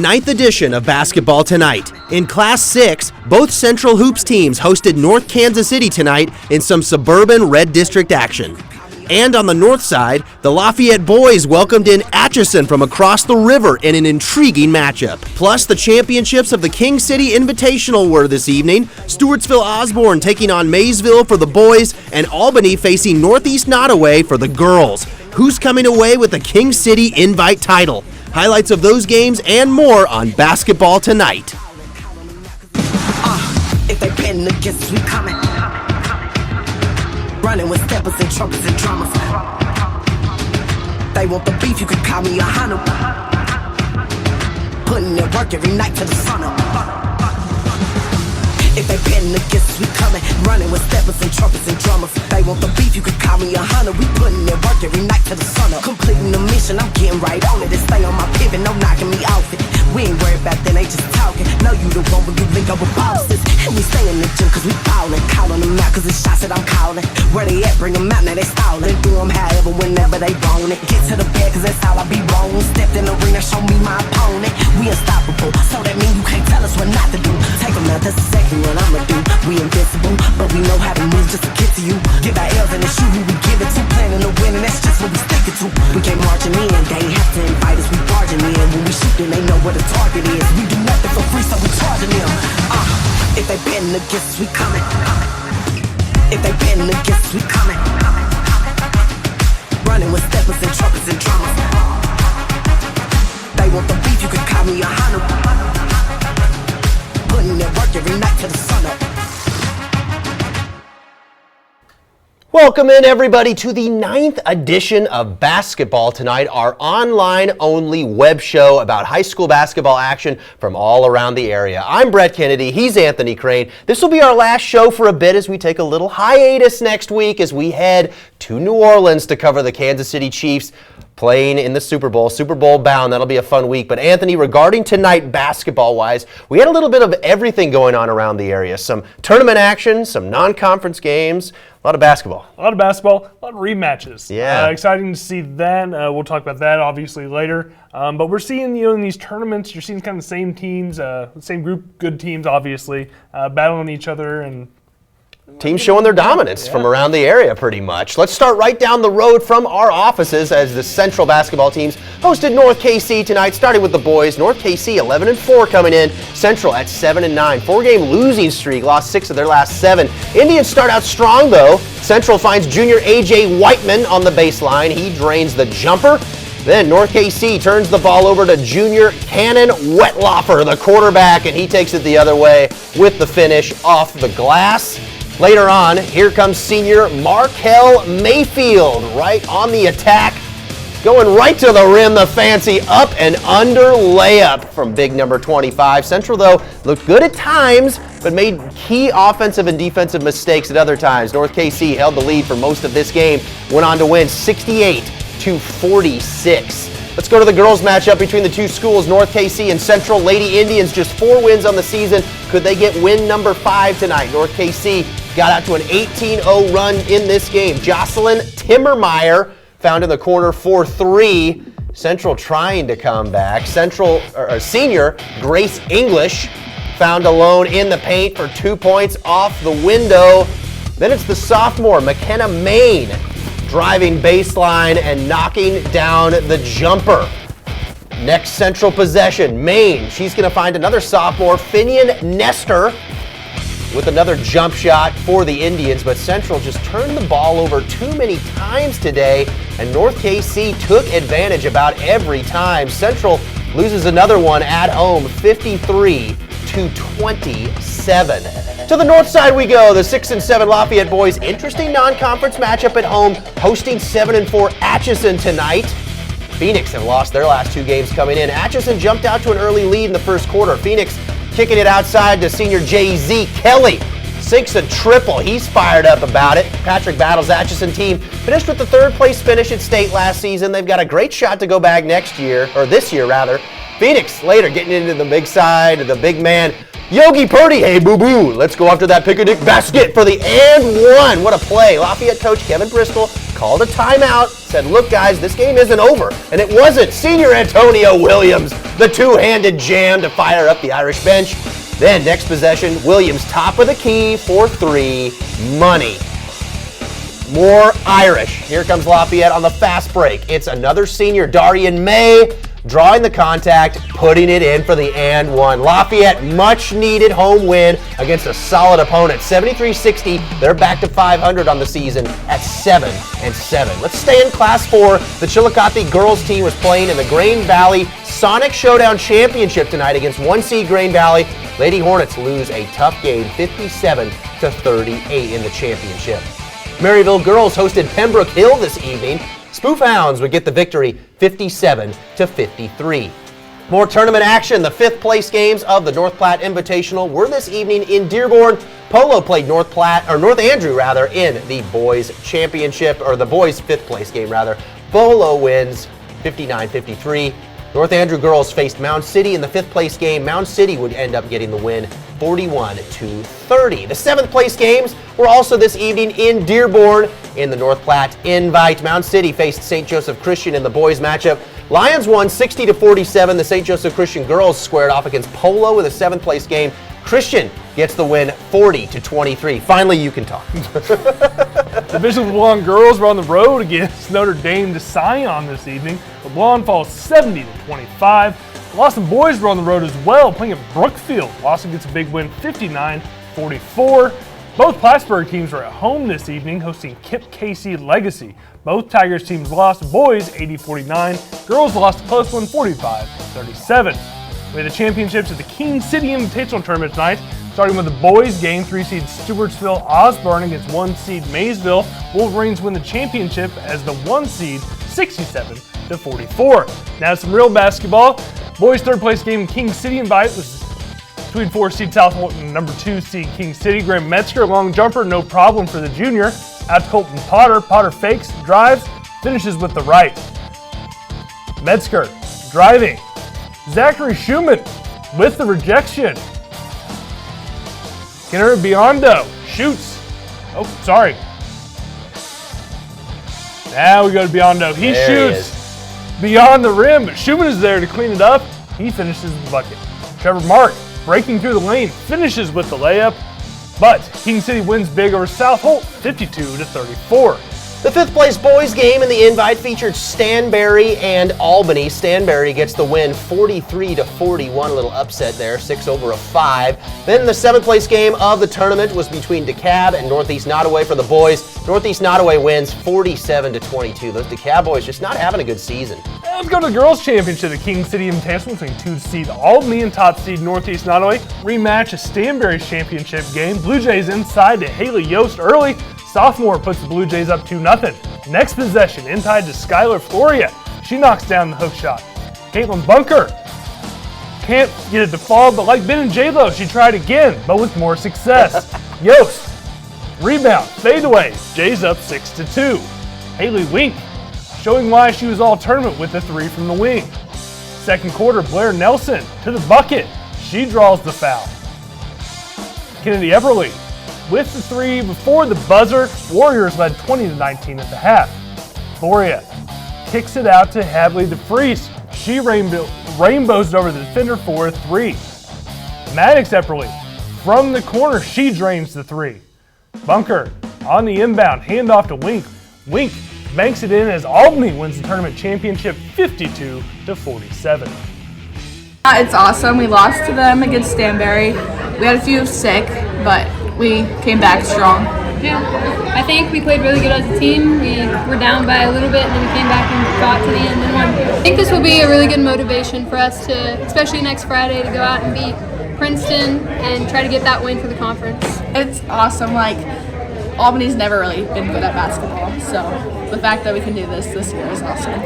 Ninth edition of Basketball Tonight. In Class 6, both Central Hoops teams hosted North Kansas City tonight in some suburban Red District action. And on the north side, the Lafayette boys welcomed in Atchison from across the river in an intriguing matchup. Plus, the championships of the King City Invitational were this evening. Stewartsville Osborne taking on Maysville for the boys, and Albany facing Northeast Nottoway for the girls. Who's coming away with the King City Invite title? Highlights of those games and more on Basketball Tonight. If they been against, we coming. Running with steppers and trumpets and drummers. They want the beef, you could call me a hunter. Putting in work every night till the sun up. If they been against, we coming. Running with steppers and trumpets and drummers. They want the beef, you could call me a hunter. We putting in work every night till the sun up. Completing the mission, I'm getting right on it. And stay on my pivot, no knocking me off it. We ain't worried about that, they just talking. Know you the one when you link up with bosses. And we stay in the gym cause we ballin'. Call on them out cause it's shots that I'm calling. Where they at, bring them out, now they stallin'. Do them however, whenever they want it. Get to the bed cause that's all I be rolling. Stepped in the arena, show me my opponent. We unstoppable, so that mean you can't tell us what not to do. Take them out, that's exactly what I'ma do. We invincible, but we know how to move just to get to you. Give our L's in the shoe who we give it to. Planning to win and that's just what we stick it to. We came marching in, they ain't have to invite us, we barging in. When we shoot then they know what the target is. We do nothing for free, so we charging them. If they been against, we coming. If they been against, we coming. Running with steppers and trumpets and drummers. They want the beef, you could call me a hunter. Putting in work every night till the sun up. Welcome in, everybody, to the 9th edition of Basketball Tonight, our online-only web show about high school basketball action from all around the area. I'm Brett Kennedy. He's Anthony Crane. This will be our last show for a bit as we take a little hiatus next week as we head to New Orleans to cover the Kansas City Chiefs playing in the Super Bowl bound. That'll be a fun week. But Anthony, regarding tonight basketball-wise, we had a little bit of everything going on around the area. Some tournament action, some non-conference games, a lot of basketball. A lot of basketball, a lot of rematches. Yeah. Exciting to see that. We'll talk about that obviously later. But we're seeing, in these tournaments, you're seeing kind of the same teams, same group, good teams obviously, battling each other and teams showing their dominance from around the area pretty much. Let's start right down the road from our offices as the Central basketball teams hosted North KC tonight, starting with the boys. North KC 11-4 coming in, Central at 7-9. 4-game losing streak, lost 6 of their last 7. Indians start out strong though. Central finds junior A.J. Whiteman on the baseline. He drains the jumper. Then North KC turns the ball over to junior Cannon Wetloffer, the quarterback, and he takes it the other way with the finish off the glass. Later on, here comes senior Markel Mayfield right on the attack, going right to the rim, the fancy up and under layup from big number 25. Central, though, looked good at times, but made key offensive and defensive mistakes at other times. North KC held the lead for most of this game, went on to win 68-46. Let's go to the girls matchup between the two schools, North KC and Central. Lady Indians just 4 wins on the season. Could they get win number 5 tonight? North KC got out to an 18-0 run in this game. Jocelyn Timmermeyer found in the corner for 3. Central trying to come back. Senior Grace English found alone in the paint for 2 points off the window. Then it's the sophomore McKenna Main driving baseline and knocking down the jumper. Next Central possession, Maine. She's going to find another sophomore, Finian Nestor, with another jump shot for the Indians, but Central just turned the ball over too many times today, and North KC took advantage about every time. Central loses another one at home, 53-27. To the north side we go, the 6-7 Lafayette boys. Interesting non-conference matchup at home, hosting 7-4 Atchison tonight. Phoenix have lost their last 2 games coming in. Atchison jumped out to an early lead in the first quarter. Phoenix kicking it outside to senior Jay-Z Kelly. Sinks a triple. He's fired up about it. Patrick Battle's Atchison team finished with the 3rd place finish at state last season. They've got a great shot to go back this year rather. Phoenix later getting into the big side, the big man, Yogi Purdy. Hey, boo-boo. Let's go after that pick-a-dick basket for the and one. What a play. Lafayette coach Kevin Bristol called a timeout, said, look guys, this game isn't over. And it wasn't. Senior Antonio Williams, the two-handed jam to fire up the Irish bench. Then next possession, Williams top of the key for three, money. More Irish. Here comes Lafayette on the fast break. It's another senior, Darian May, drawing the contact, putting it in for the and one. Lafayette, much needed home win against a solid opponent. 73-60, they're back to 500 on the season at 7-7. Let's stay in Class 4. The Chillicothe girls team was playing in the Grain Valley Sonic Showdown Championship tonight against 1 seed Grain Valley. Lady Hornets lose a tough game, 57-38 in the championship. Maryville girls hosted Pembroke Hill this evening. Spoof Hounds would get the victory 57-53. More tournament action. The fifth place games of the North Platte Invitational were this evening in Dearborn. Polo played North Andrew in the boys championship, or the boys fifth place game rather. Polo wins 59-53. North Andrew girls faced Mound City in the fifth place game. Mound City would end up getting the win 41-30. The seventh place games were also this evening in Dearborn in the North Platte Invite. Mound City faced St. Joseph Christian in the boys matchup. Lions won 60-47. The St. Joseph Christian girls squared off against Polo with a seventh place game. Christian gets the win 40-23. Finally, you can talk. Division One girls were on the road against Notre Dame to Scion this evening. The Blonde falls 70-25. Lawson boys were on the road as well, playing at Brookfield. Lawson gets a big win, 59-44. Both Plattsburgh teams were at home this evening, hosting Kip Casey Legacy. Both Tigers teams lost. Boys 80-49. Girls lost a close one, 45-37. We had the championships at the King City Invitational Tournament tonight. Starting with the boys game, 3 seed Stewartsville Osborne against 1 seed Maysville. Wolverines win the championship as the 1 seed, 67-44. Now some real basketball. Boys third place game, King City Invite was between 4 seed Southholt and number 2 seed King City. Graham Metzger, long jumper, no problem for the junior. Out to Colton Potter. Potter fakes, drives, finishes with the right. Metzger driving. Zachary Schumann with the rejection. Kenner Biondo shoots. Oh, sorry. Now we go to Biondo. He shoots beyond the rim, but Schumann is there to clean it up. He finishes the bucket. Trevor Mark breaking through the lane, finishes with the layup, but King City wins big over Southholt, 52-34. The fifth place boys game in the invite featured Stanberry and Albany. Stanberry gets the win 43-41, a little upset there, 6 over a 5. Then the seventh place game of the tournament was between DeKalb and Northeast Nottoway for the boys. Northeast Nottoway wins 47-22. Those DeKalb boys just not having a good season. Let's go to the girls' championship at King City Invitational between 2 seed Albany and top seed Northeast Nottoway. Rematch a Stanberry championship game. Blue Jays inside to Haley Yost early. Sophomore puts the Blue Jays up 2-0. Next possession, inside to Skylar Floria. She knocks down the hook shot. Caitlin Bunker can't get it to fall, but like Ben and J-Lo, she tried again, but with more success. Yost, rebound, fade away. Jays up 6-2. Haley Wink showing why she was all tournament with the 3 from the wing. Second quarter, Blair Nelson to the bucket. She draws the foul. Kennedy Everly with the 3 before the buzzer. Warriors led 20-19 at the half. Floria kicks it out to Hadley DeFries. She rainbows over the defender for a 3. Maddox Epperly from the corner. She drains the 3. Bunker on the inbound. Handoff to Wink. Wink banks it in as Albany wins the tournament championship 52-47. It's awesome. We lost to them against Stanberry. We had a few sick, but we came back strong. Yeah, I think we played really good as a team. We were down by a little bit, and then we came back and fought to the end and won. I think this will be a really good motivation for us to, especially next Friday, to go out and beat Princeton and try to get that win for the conference. It's awesome. Albany's never really been good at basketball, so the fact that we can do this year is awesome.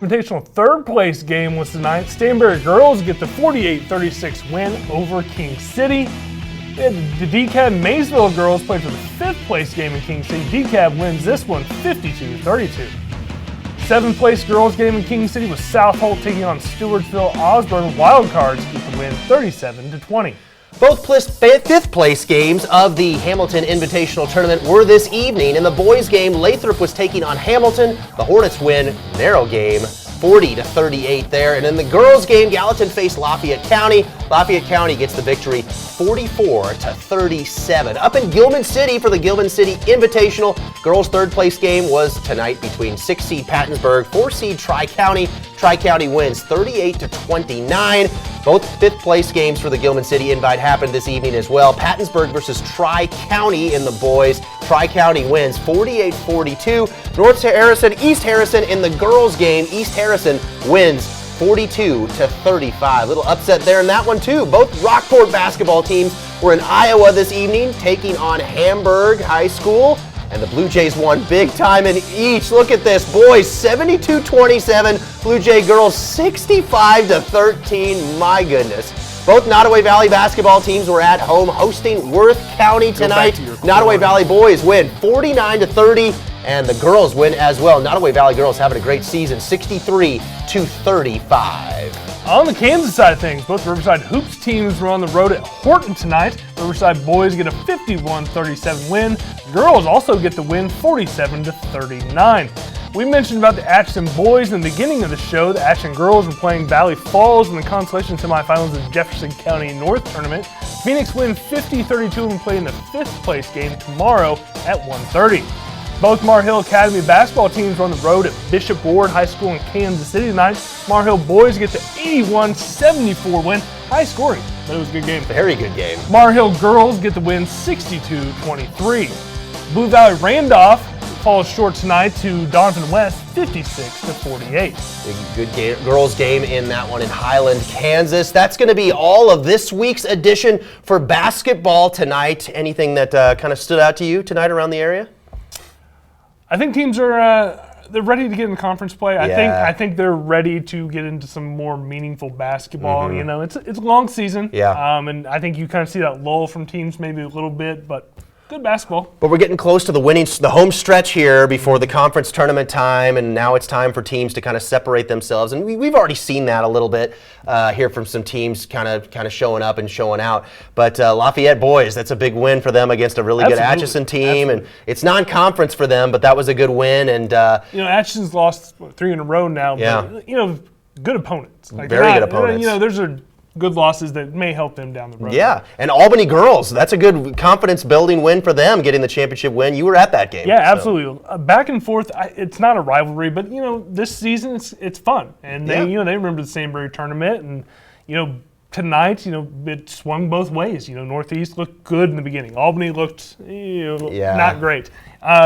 Invitational third place game was tonight. Stanberry girls get the 48-36 win over King City. The DeKalb Maysville girls played for the fifth place game in King City. DeKalb wins this one 52-32. Seventh place girls game in King City was Southholt taking on Stewartsville Osborne. Wildcards get the win 37-20. Both fifth place games of the Hamilton Invitational Tournament were this evening. In the boys' game, Lathrop was taking on Hamilton. The Hornets win narrow game, 40-38 there. And in the girls' game, Gallatin faced Lafayette County. Lafayette County gets the victory, 44-37. Up in Gilman City for the Gilman City Invitational, girls' third place game was tonight between 6-seed Pattonsburg, 4-seed Tri-County. Tri-County wins 38-29. Both fifth place games for the Gilman City Invite happened this evening as well. Pattonsburg versus Tri-County in the boys. Tri-County wins 48-42. North Harrison, East Harrison in the girls game. East Harrison wins 42-35. Little upset there in that one too. Both Rockport basketball teams were in Iowa this evening taking on Hamburg High School. And the Blue Jays won big time in each. Look at this. Boys, 72-27. Blue Jay girls, 65-13. My goodness. Both Nottoway Valley basketball teams were at home hosting Worth County tonight. Nottoway Valley boys win 49-30, and the girls win as well. Nottoway Valley girls having a great season, 63-35. On the Kansas side of things, both Riverside Hoops teams were on the road at Horton tonight. Riverside boys get a 51-37 win. Girls also get the win, 47-39. We mentioned about the Atchison boys in the beginning of the show. The Atchison girls were playing Valley Falls in the consolation semifinals of the Jefferson County North Tournament. Phoenix win 50-32 and play in the fifth place game tomorrow at 1:30. Both Mar Hill Academy basketball teams are on the road at Bishop Ward High School in Kansas City tonight. Mar Hill boys get the 81-74 win. High scoring, but it was a good game. Very good game. Mar Hill girls get the win 62-23. Blue Valley Randolph falls short tonight to Donovan West 56-48. Good girls game in that one in Highland, Kansas. That's going to be all of this week's edition for basketball tonight. Anything that kind of stood out to you tonight around the area? I think teams are they're ready to get in conference play. I think they're ready to get into some more meaningful basketball. You know, it's a long season. Yeah. And I think you kind of see that lull from teams maybe a little bit, but good basketball. But we're getting close to the home stretch here before the conference tournament time, and now it's time for teams to kind of separate themselves. And we've already seen that a little bit here from some teams kind of showing up and showing out. But Lafayette boys, that's a big win for them against a really good Atchison team, and it's non-conference for them, but that was a good win. And Atchison's lost 3 in a row now. Yeah. But, good opponents. Very good opponents. There's good losses that may help them down the road. Yeah, and Albany girls, that's a good confidence-building win for them, getting the championship win. You were at that game. Yeah, absolutely. Back and forth, it's not a rivalry, but, this season it's fun. And they remember the Sainbury tournament, and, tonight, it swung both ways. Northeast looked good in the beginning. Albany looked not great.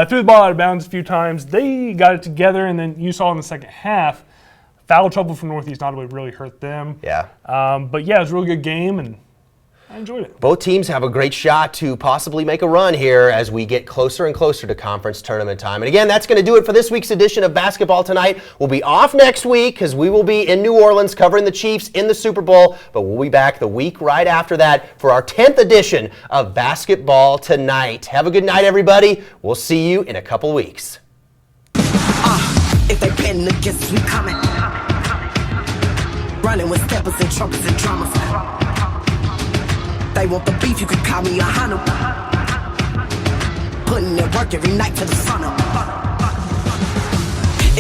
Threw the ball out of bounds a few times. They got it together, and then you saw in the second half, foul trouble from Northeast Nottoway really hurt them. Yeah. But yeah, it was a really good game, and I enjoyed it. Both teams have a great shot to possibly make a run here as we get closer and closer to conference tournament time. And again, that's going to do it for this week's edition of Basketball Tonight. We'll be off next week because we will be in New Orleans covering the Chiefs in the Super Bowl, but we'll be back the week right after that for our 10th edition of Basketball Tonight. Have a good night, everybody. We'll see you in a couple weeks. If they betting against us, we coming. Running with steppers and trumpets and drummers. They want the beef, you could call me a hunter. Putting in work every night to the sun up.